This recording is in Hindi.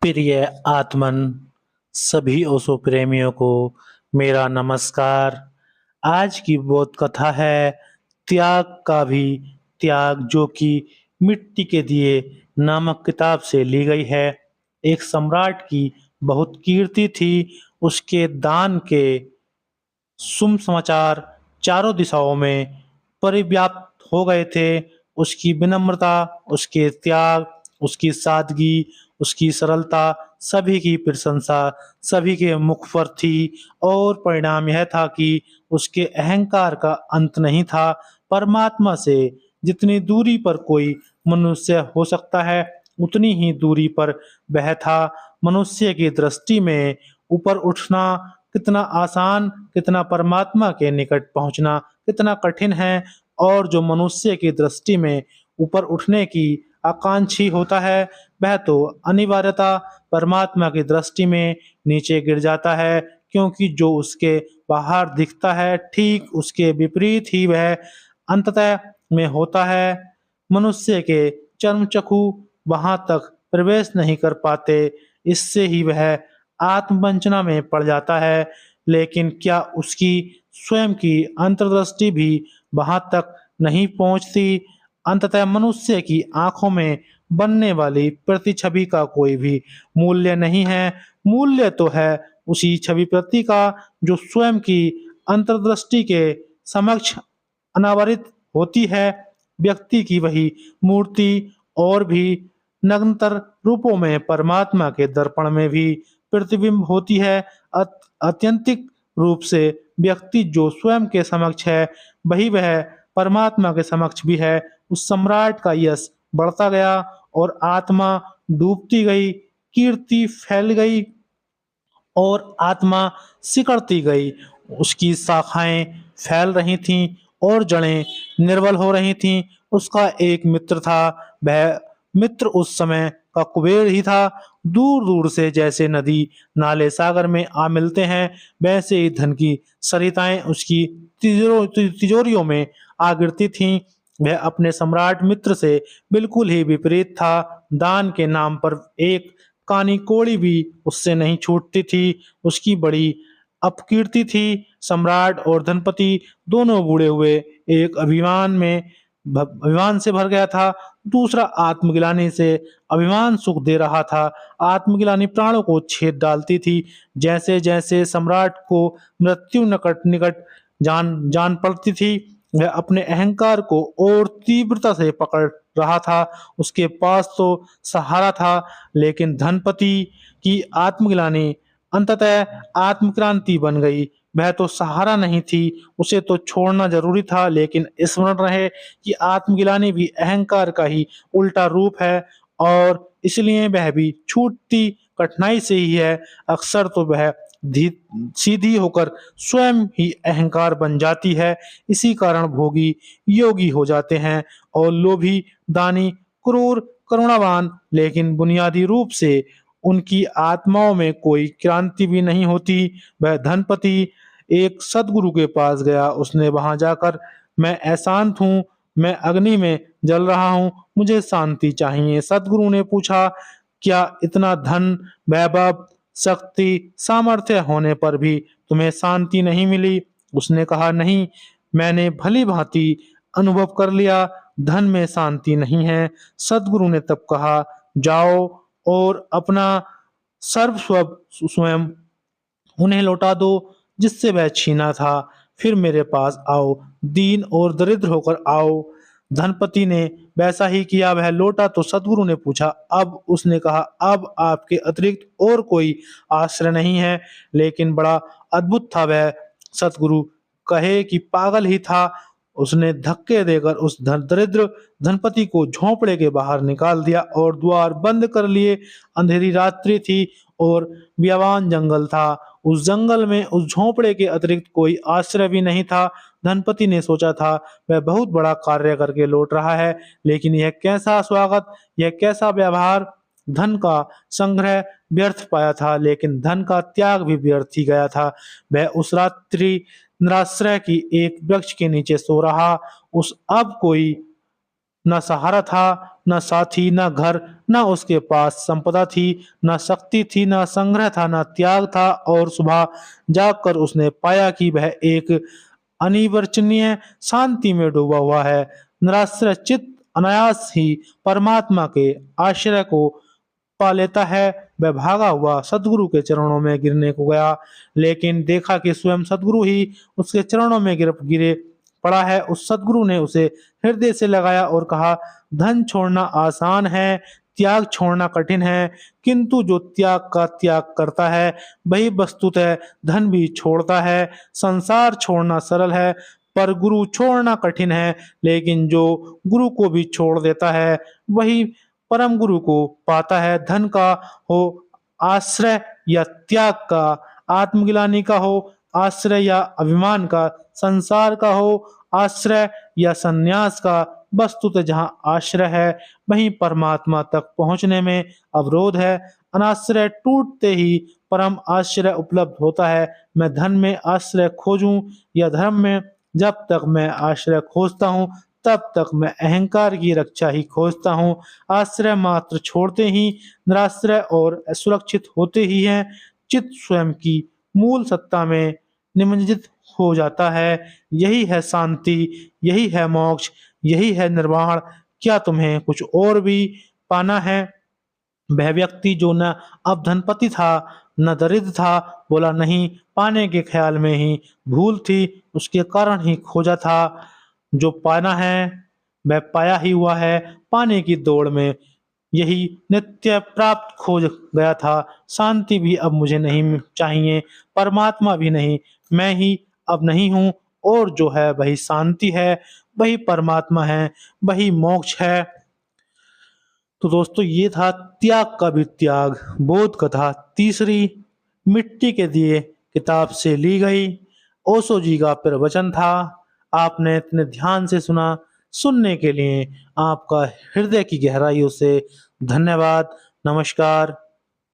प्रिय आत्मन, सभी ओशो प्रेमियों को मेरा नमस्कार। आज की बोध कथा है त्याग का भी त्याग, जो कि मिट्टी के दिए नामक किताब से ली गई है। एक सम्राट की बहुत कीर्ति थी। उसके दान के शुभ समाचार चारों दिशाओं में परिव्याप्त हो गए थे। उसकी विनम्रता, उसके त्याग, उसकी सादगी, उसकी सरलता सभी की प्रशंसा सभी के मुख पर थी। और परिणाम यह था कि उसके अहंकार का अंत नहीं था। परमात्मा से जितनी दूरी पर कोई मनुष्य हो सकता है, उतनी ही दूरी पर वह था। मनुष्य की दृष्टि में ऊपर उठना कितना आसान, कितना परमात्मा के निकट पहुंचना कितना कठिन है। और जो मनुष्य की दृष्टि में ऊपर उठने की आकांक्षी होता है, वह तो अनिवार्यता परमात्मा की दृष्टि में नीचे गिर जाता है, क्योंकि जो उसके बाहर दिखता है ठीक उसके विपरीत ही वह अंततः में होता है। मनुष्य के चर्मचक्षु वहां तक प्रवेश नहीं कर पाते, इससे ही वह आत्मवंचना में पड़ जाता है। लेकिन क्या उसकी स्वयं की अंतर्दृष्टि भी वहां तक नहीं पहुंचती? अंततः मनुष्य की आंखों में बनने वाली प्रतिछवि का कोई भी मूल्य नहीं है। मूल्य तो है उसी छवि प्रति का जो स्वयं की अंतर्दृष्टि के समक्ष अनावरित होती है। व्यक्ति की वही मूर्ति और भी नग्नतर रूपों में परमात्मा के दर्पण में भी प्रतिबिंब होती है। अत्यंतिक रूप से व्यक्ति जो स्वयं के समक्ष है, वही वह परमात्मा के समक्ष भी है। उस सम्राट का यश बढ़ता गया और आत्मा डूबती गई, कीर्ति फैल गई और आत्मा सिकुड़ती गई। उसकी शाखाएं फैल रही थीं और जड़ें निर्बल हो रही थीं। उसका एक मित्र था। वह मित्र उस समय का कुबेर ही था। दूर दूर से जैसे नदी नाले सागर में आ मिलते हैं, वैसे ही धन की सरिताएं उसकी तिजोरियों में आ गिरती थीं। वह अपने सम्राट मित्र से बिल्कुल ही विपरीत था। दान के नाम पर एक कानी कोड़ी भी उससे नहीं छूटती थी। उसकी बड़ी अपकीर्ति थी। सम्राट और धनपति दोनों बूढ़े हुए। एक अभिमान से भर गया था, दूसरा आत्मग्लानि से अभिमान सुख दे रहा था। आत्मग्लानि प्राणों को छेद डालती थी। जैसे जैसे सम्राट को मृत्यु निकट निकट जान जान पड़ती थी, वह अपने अहंकार को और तीव्रता से पकड़ रहा था। उसके पास तो सहारा था, लेकिन धनपति की आत्मग्लानि अंततः आत्मक्रांति बन गई। वह तो सहारा नहीं थी, उसे तो छोड़ना जरूरी था। लेकिन स्मरण रहे कि आत्मग्लानि भी अहंकार का ही उल्टा रूप है, और इसलिए वह भी छूटती कठिनाई से ही है। अक्सर तो वह सीधी होकर स्वयं ही अहंकार बन जाती है। इसी कारण भोगी योगी हो जाते हैं और लोभी दानी क्रूर करुणावान, लेकिन बुनियादी रूप से उनकी आत्माओं में कोई क्रांति भी नहीं होती। वह धनपति एक सदगुरु के पास गया। उसने वहां जाकर, मैं अशांत हूँ, मैं अग्नि में जल रहा हूँ, मुझे शांति चाहिए। सदगुरु ने पूछा, क्या इतना धन, वैभव, शक्ति, सामर्थ्य होने पर भी तुम्हें शांति नहीं मिली? उसने कहा, नहीं, मैंने भली भांति अनुभव कर लिया, धन में शांति नहीं है। सदगुरु ने तब कहा, जाओ और अपना सर्वस्व स्वयं उन्हें लौटा दो जिससे वह छीना था। फिर मेरे पास आओ, दीन और दरिद्र होकर आओ। धनपति ने वैसा ही किया। वह लौटा तो सदगुरु ने पूछा, अब? उसने कहा, अब आपके अतिरिक्त और कोई आश्रय नहीं है। लेकिन बड़ा अद्भुत था वह। सदगुरु कहे कि पागल ही था। उसने धक्के देकर उस दरिद्र धनपति को झोंपड़े के बाहर निकाल दिया और द्वार बंद कर लिए। अंधेरी रात्रि थी और बियाबान जंगल था। उस जंगल में उस झोंपड़े के अतिरिक्त कोई आश्रय भी नहीं था। धनपति ने सोचा था, वह बहुत बड़ा कार्य करके लौट रहा है, लेकिन यह कैसा स्वागत, यह कैसा व्यवहार। धन का संग्रह व्यर्थ पाया था, लेकिन धन का त्याग भी व्यर्थ ही गया था। वह उस रात्रि निराश्रय की एक वृक्ष के नीचे सो रहा। उस अब कोई न सहारा था, न साथी, न घर, न उसके पास संपदा थी, न शक्ति थी, न संग्रह था, न त्याग था। और सुबह जागकर उसने पाया कि वह एक अनिर्वचनीय शांति में डूबा हुआ है। निराश्रय चित्त अनायास ही परमात्मा के आश्रय को पा लेता है। वह भागा हुआ सद्गुरु के चरणों में गिरने को गया, लेकिन देखा कि स्वयं सद्गुरु ही उसके चरणों में गिरे पड़ा है। उस सद्गुरु ने उसे हृदय से लगाया और कहा, धन छोड़ना आसान है, त्याग छोड़ना कठिन है, किंतु जो त्याग का त्याग करता है वही वस्तुतः धन भी छोड़ता है। संसार छोड़ना सरल है, पर गुरु छोड़ना कठिन है, लेकिन जो गुरु को भी छोड़ देता है वही परम गुरु को पाता है। धन का हो आश्रय या त्याग का, आत्मग्लानि का हो आश्रय या अभिमान का, संसार का हो आश्रय या संन्यास का, वस्तुतः जहाँ आश्रय है वहीं परमात्मा तक पहुंचने में अवरोध है। अनाश्रय टूटते ही परम आश्रय उपलब्ध होता है। मैं धन में आश्रय खोजूं या धर्म में, जब तक मैं आश्रय खोजता हूँ तब तक मैं अहंकार की रक्षा ही खोजता हूँ। आश्रय मात्र छोड़ते ही निराश्रय और असुरक्षित होते ही हैं। चित्त स्वयं की मूल सत्ता में निमज्जित हो जाता है। यही है शांति, यही है मोक्ष, यही है निर्वाण। क्या तुम्हें कुछ और भी पाना है? वह व्यक्ति जो न अब धनपति था न दरिद्र था, बोला, नहीं, पाने के ख्याल में ही भूल थी, उसके कारण ही खोजा था। जो पाना है वह पाया ही हुआ है। पाने की दौड़ में यही नित्य प्राप्त खोज गया था। शांति भी अब मुझे नहीं चाहिए, परमात्मा भी नहीं, मैं ही अब नहीं हूँ। और जो है वही शांति है, वही परमात्मा है, वही मोक्ष है। तो दोस्तों, ये था त्याग का भी त्याग, बोध कथा तीसरी, मिट्टी के दिए किताब से ली गई। ओशो जी का प्रवचन था। आपने इतने ध्यान से सुना, सुनने के लिए आपका हृदय की गहराइयों से धन्यवाद। नमस्कार।